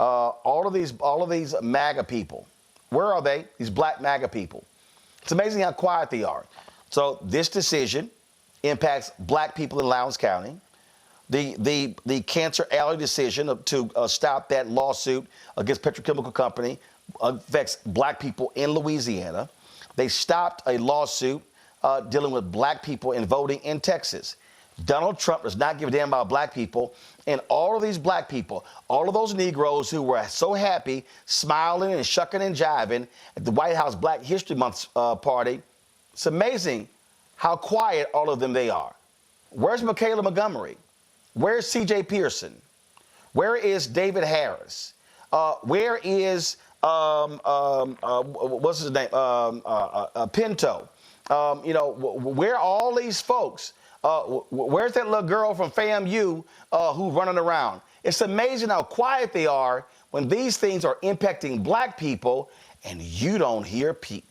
all of these MAGA people, where are they? These black MAGA people. It's amazing how quiet they are. So this decision impacts black people in Lowndes County. The Cancer Alley decision to stop that lawsuit against petrochemical company affects black people in Louisiana. They stopped a lawsuit dealing with black people in voting in Texas. Donald Trump does not give a damn about black people. And all of these black people, all of those Negroes who were so happy, smiling and shucking and jiving at the White House Black History Month party, it's amazing how quiet all of them they are. Where's Michaela Montgomery? Where's C.J. Pearson? Where is David Harris? Where is what's his name? Pinto. Where are all these folks? Where's that little girl from FAMU who's running around? It's amazing how quiet they are when these things are impacting black people, and you don't hear peep.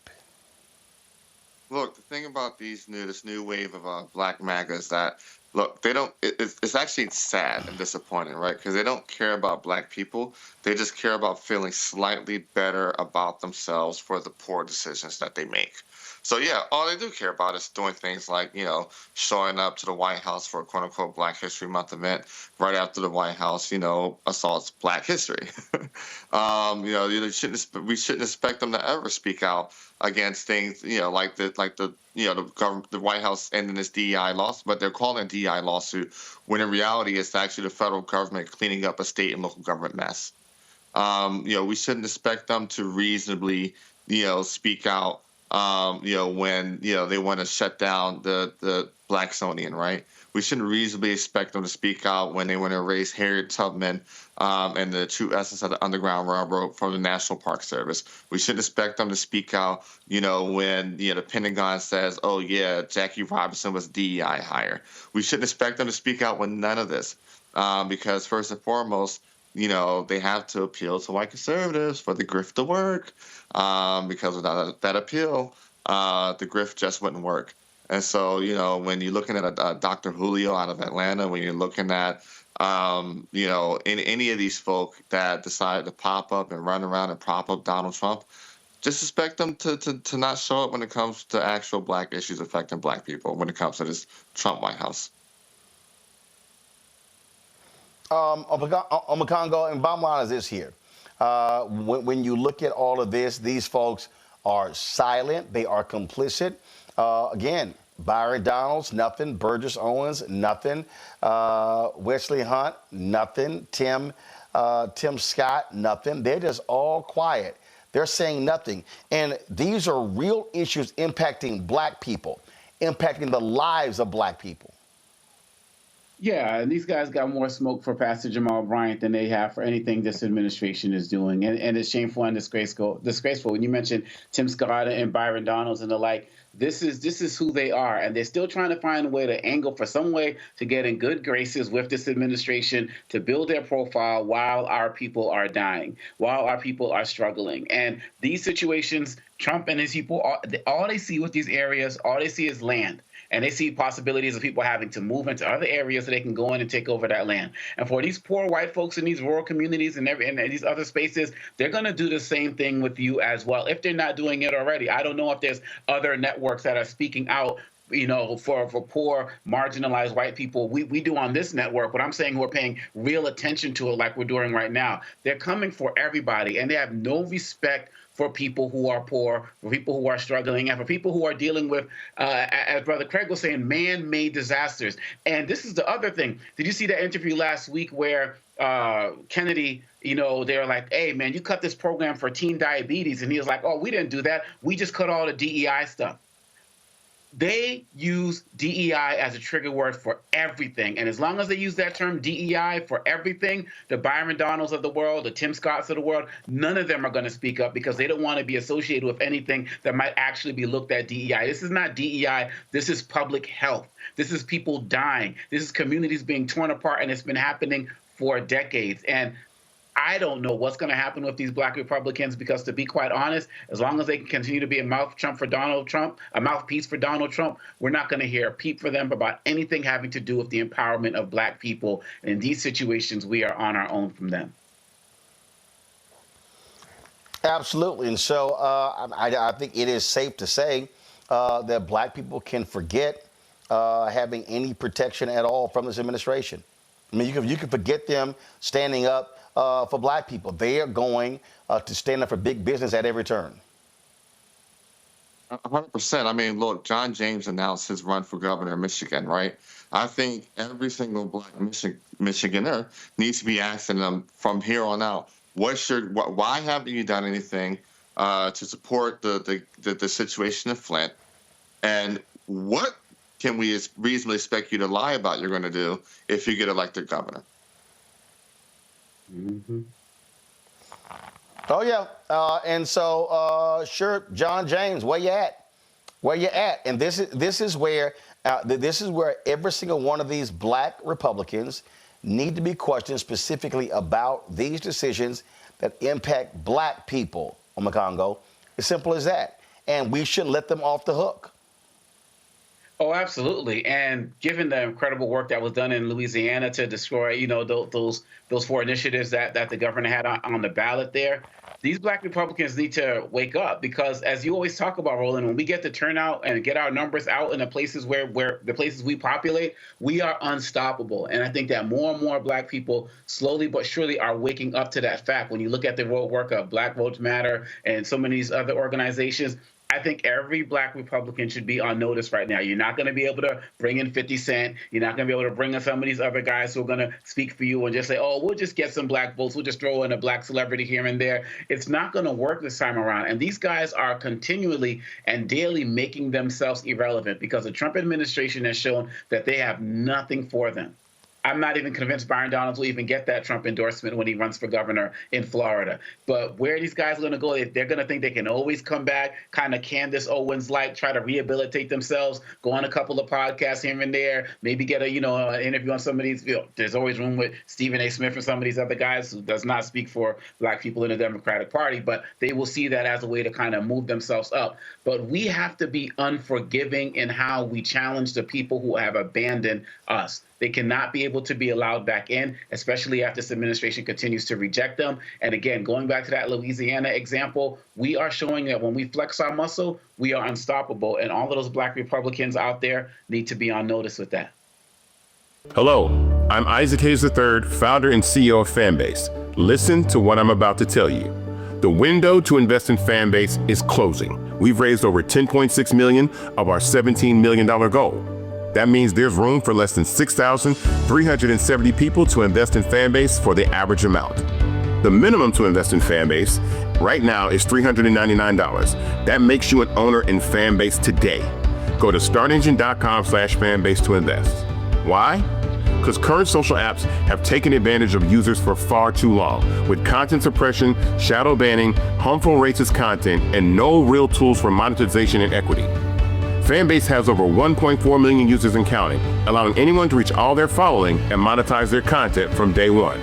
Look, the thing about this new wave of black MAGA is that, look, they don't. It's actually sad and disappointing, right? Because they don't care about black people. They just care about feeling slightly better about themselves for the poor decisions that they make. So yeah, all they do care about is doing things like, showing up to the White House for a quote unquote Black History Month event right after the White House, assaults Black history. We shouldn't expect them to ever speak out against things, like the White House ending this DEI lawsuit, but they're calling it a DEI lawsuit when in reality it's actually the federal government cleaning up a state and local government mess. We shouldn't expect them to reasonably, speak out when they want to shut down the Blacksonian, right? We shouldn't reasonably expect them to speak out when they want to erase Harriet Tubman and the true essence of the Underground Railroad from the National Park Service. We shouldn't expect them to speak out, when the Pentagon says, "Oh yeah, Jackie Robinson was DEI hire." We shouldn't expect them to speak out with none of this, because first and foremost, they have to appeal to white conservatives for the grift to work. Because without that appeal, the grift just wouldn't work. And so, when you're looking at a Dr. Julio out of Atlanta, when you're looking at, in any of these folk that decide to pop up and run around and prop up Donald Trump, just expect them to not show up when it comes to actual black issues affecting black people, when it comes to this Trump White House. Omakongo, and bottom line is this here. When you look at all of this, these folks are silent. They are complicit. Again, Byron Donalds, nothing. Burgess Owens, nothing. Wesley Hunt, nothing. Tim Scott, nothing. They're just all quiet. They're saying nothing. And these are real issues impacting black people, impacting the lives of black people. Yeah, and these guys got more smoke for Pastor Jamal Bryant than they have for anything this administration is doing. And it's shameful and disgraceful. When you mentioned Tim Scott and Byron Donalds and the like, this is who they are. And they're still trying to find a way to angle for some way to get in good graces with this administration, to build their profile while our people are dying, while our people are struggling. And these situations, Trump and his people, all they see with these areas, all they see is land. And they see possibilities of people having to move into other areas so they can go in and take over that land. And for these poor white folks in these rural communities and these other spaces, they're going to do the same thing with you as well, if they're not doing it already. I don't know if there's other networks that are speaking out, for poor, marginalized white people. We do on this network, but I'm saying we're paying real attention to it like we're doing right now. They're coming for everybody, and they have no respect for people who are poor, for people who are struggling, and for people who are dealing with, as Brother Craig was saying, man-made disasters. And this is the other thing. Did you see that interview last week where Kennedy, they were like, "Hey, man, you cut this program for teen diabetes." And he was like, "Oh, we didn't do that. We just cut all the DEI stuff." They use DEI as a trigger word for everything. And as long as they use that term DEI for everything, the Byron Donalds of the world, the Tim Scotts of the world, none of them are going to speak up because they don't want to be associated with anything that might actually be looked at DEI. This is not DEI. This is public health. This is people dying. This is communities being torn apart, and it's been happening for decades. And I don't know what's going to happen with these black Republicans because, to be quite honest, as long as they can continue to be a mouthpiece for Donald Trump, we're not going to hear a peep for them about anything having to do with the empowerment of black people. And in these situations, we are on our own from them. Absolutely. And so I think it is safe to say that black people can forget having any protection at all from this administration. I mean, you can forget them standing up for black people. They are going to stand up for big business at every turn. 100%. I mean, look, John James announced his run for governor of Michigan, right? I think every single black Michiganer needs to be asking them from here on out, why haven't you done anything to support the situation in Flint? And what can we reasonably expect you to lie about you're going to do if you get elected governor? Mm-hmm. Oh yeah, and so sure, John James, where you at? Where you at? And this is where every single one of these black Republicans need to be questioned specifically about these decisions that impact black people on the Congo. As simple as that, and we shouldn't let them off the hook. Oh, absolutely. And given the incredible work that was done in Louisiana to destroy, those 4 initiatives that the governor had on the ballot there, these black Republicans need to wake up, because as you always talk about, Roland, when we get the turnout and get our numbers out in the places where the places we populate, we are unstoppable. And I think that more and more black people slowly but surely are waking up to that fact. When you look at the work of Black Votes Matter and so many of these other organizations, I think every black Republican should be on notice right now. You're not going to be able to bring in 50 Cent. You're not going to be able to bring in some of these other guys who are going to speak for you and just say, oh, we'll just get some black votes. We'll just throw in a black celebrity here and there. It's not going to work this time around. And these guys are continually and daily making themselves irrelevant, because the Trump administration has shown that they have nothing for them. I'm not even convinced Byron Donalds will even get that Trump endorsement when he runs for governor in Florida. But where are these guys going to go? They're going to think they can always come back, kind of Candace Owens-like, try to rehabilitate themselves, go on a couple of podcasts here and there, maybe get an interview on some of these. There's always room with Stephen A. Smith and some of these other guys who does not speak for black people in the Democratic Party, but they will see that as a way to kind of move themselves up. But we have to be unforgiving in how we challenge the people who have abandoned us. They cannot be able to be allowed back in, especially after this administration continues to reject them. And again, going back to that Louisiana example, we are showing that when we flex our muscle, we are unstoppable. And all of those black Republicans out there need to be on notice with that. Hello, I'm Isaac Hayes III, founder and CEO of Fanbase. Listen to what I'm about to tell you. The window to invest in Fanbase is closing. We've raised over $10.6 million of our $17 million goal. That means there's room for less than 6,370 people to invest in Fanbase for the average amount. The minimum to invest in Fanbase right now is $399. That makes you an owner in Fanbase today. Go to startengine.com/fanbase to invest. Why? Because current social apps have taken advantage of users for far too long, with content suppression, shadow banning, harmful racist content, and no real tools for monetization and equity. Fanbase has over 1.4 million users and counting, allowing anyone to reach all their following and monetize their content from day one.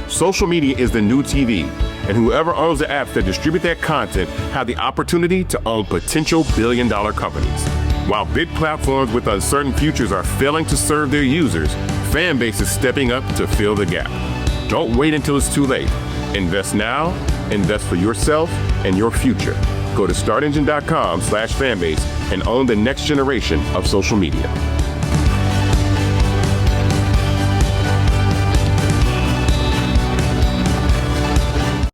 Social media is the new TV, and whoever owns the apps that distribute that content have the opportunity to own potential billion-dollar companies. While big platforms with uncertain futures are failing to serve their users, Fanbase is stepping up to fill the gap. Don't wait until it's too late. Invest now, invest for yourself and your future. Go to startengine.com/fanbase and own the next generation of social media.